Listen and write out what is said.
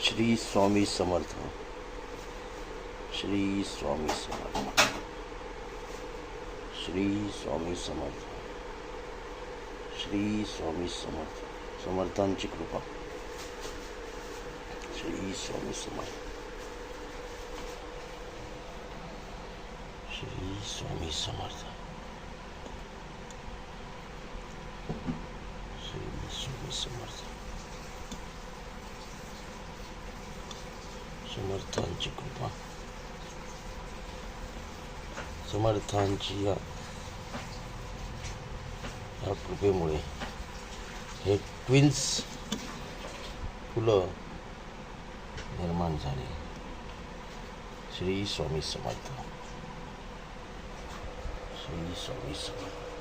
श्री स्वामी समर्थ. श्री स्वामी समर्थ. श्री स्वामी समर्थ. श्री स्वामी समर्थ. समर्थांची कृपा. श्री स्वामी समर्थ. श्री स्वामी समर्थ. श्री स्वामी समर्थ. समर्थांची कृपा. समर्थांची या कृपेमुळे हे ट्विन्स फुलं निर्माण झाले. श्री स्वामी समर्थ. श्री स्वामी समर्थ.